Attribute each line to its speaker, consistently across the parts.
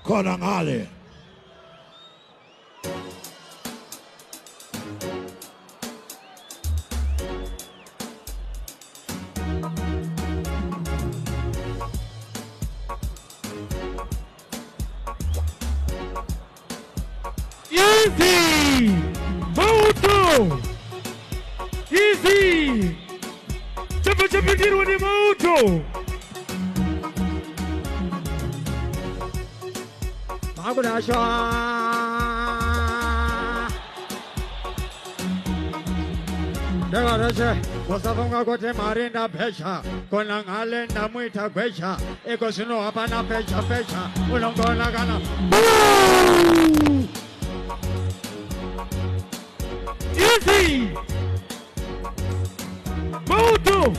Speaker 1: khona ngale.
Speaker 2: Easy! Mauto! Easy! Chapa tiro ni Mauto!
Speaker 3: Magudasha! Devarashe, wasafunga kote marinda pesha, kona ngale na muita pesha, eko sino hapana pesha, ulongona gana.
Speaker 2: Easy! Mauto!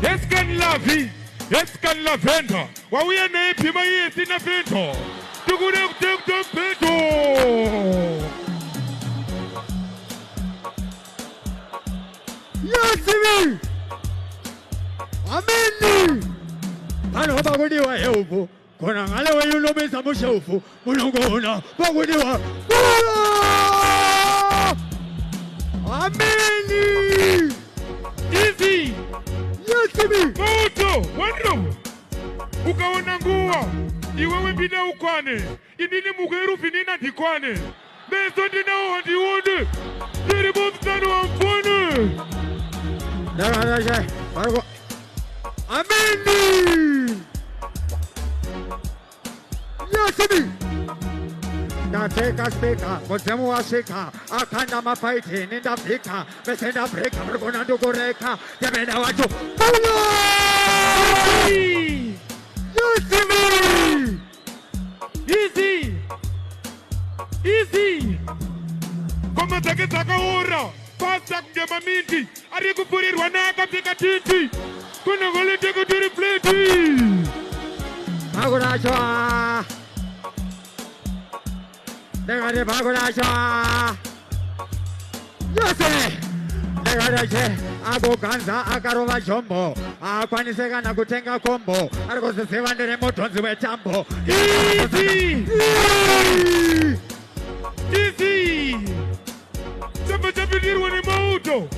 Speaker 2: Eskan lavi! Eskan lavenda! Wawuye na ipima yesi na vento! Tukune kutekta vento!
Speaker 3: Yasimi! Ameni! Ano bagudiwa heufu, kona ngale wa yulomesa msheufu, mulongona bagudiwa. Ameni!
Speaker 2: Easy!
Speaker 3: Yasimi!
Speaker 2: Mauto! Wando! Ukaona nguwa! Iwewe mbida ukwane! Indini mugeru finina dikwane! Meso dina uhandi wode! Diri bumstanu wampone!
Speaker 3: Dagarashe, bargo. Ameni! Yasimi! Nateka speka, mozemu wa sheka, akanda mafaiti, ninda pika, mesenda breka, bargona ndugoreka, yamena watu.
Speaker 2: Easy!
Speaker 3: Yasimi!
Speaker 2: Easy! Easy! Kama taketaka ora, pasta kungema minti, ari kupurirwa na akapika titi, kuna gole teko tiri pleti!
Speaker 3: Bagurashwa! Negare bagurashwa! Yase! Negarashe, ago ganza, akarova jombo, akwaniseka na kutenga kombo, arikoseseva ndere motonzi wetambo.
Speaker 2: Easy! Easy! Chapa dirwa ni Mauto!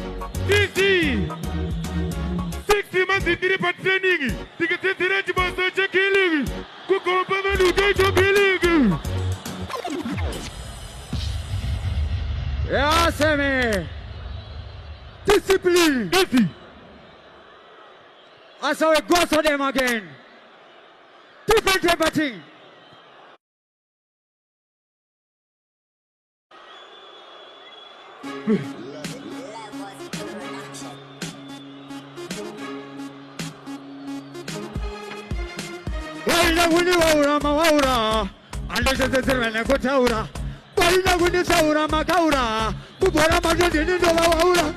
Speaker 2: Easy! 60 mazindiri pa training! Tiketetireji basa chekiligi! Kukompa manuke chokiligi!
Speaker 3: Yaseme! Discipline!
Speaker 2: Easy!
Speaker 3: I saw it go for them again. Different everything. Walina kuni waura mawaura, alise servene kutaura. Walina kuni saura makaura, kubora majoni ndo waura.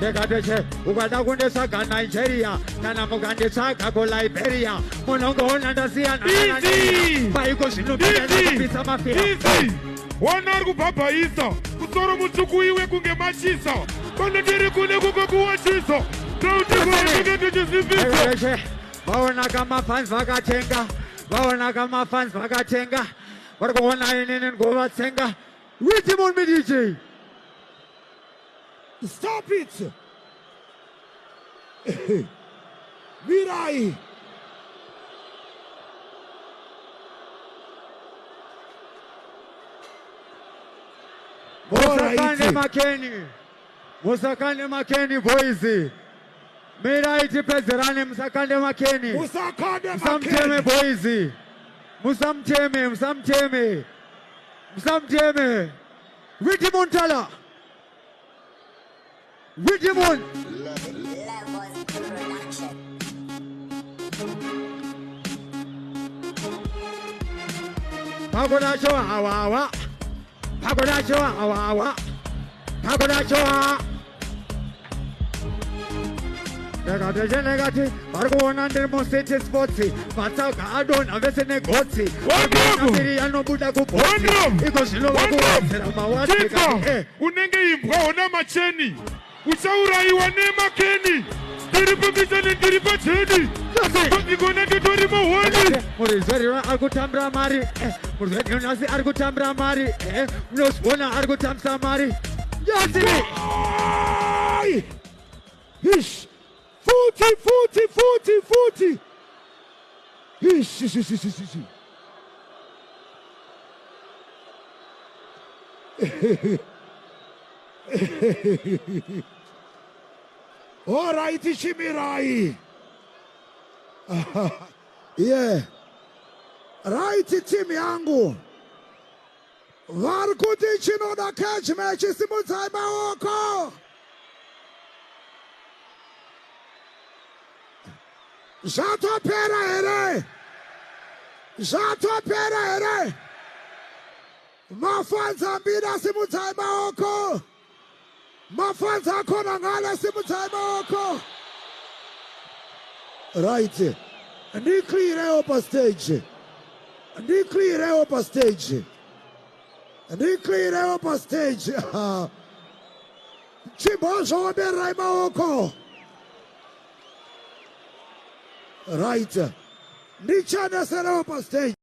Speaker 3: Degadeche, uganda kuni saka Nigeria, kana mugande saka ko Liberia. Monongo nandasiya na.
Speaker 2: Easy!
Speaker 3: Baiko sinu pisa mafia.
Speaker 2: Easy! Wanargu baba isa, kusoro mutuku iwe kunge machisa. Kone diri kune kuko kuwachisa. Kauti kune kune tujisivisa.
Speaker 3: Degadeche, baona kama fans vakatenga. Baona kama fans vakatenga. Varikuona inini ngova tsenga. Rhythm on me DJ.
Speaker 1: Stop it! Mirai!
Speaker 3: Musakane Makeni boys. Mirai pezerane musakane Makeni. Musamteme boys. Musamteme. Rhythm on Tala. Rhythm on. Pagoda show hawa. Pagoda show hawa. Pagoda show. Negati. Bargona under Mosete Sportsi. Mataka Adon Avesene Gotsi. Wonderful. Buddha Kupo. Because you know
Speaker 2: Unenge imbwa ona macheni. Usaura iwane Makeni. ndiri pambisane ndiri pacheni ndikona titori mahwani
Speaker 3: murizariro ari kutambira mari murizarionasi ari kutambira mari munozvona ari kutambisa mari yasiri
Speaker 1: Ish. 40. Ish. All right, Chimirai. Yeah. Right, team yangu. Varkuti chino na catch match simutai maoko. Jato pera ere. Mafanza mbida simutai maoko. Mafanza kona ngala simutai maoko. Right. Ndiclear upper stage. Ndiclear upper stage. Chimbozo wabera maoko. Right. Nichana sana upper stage.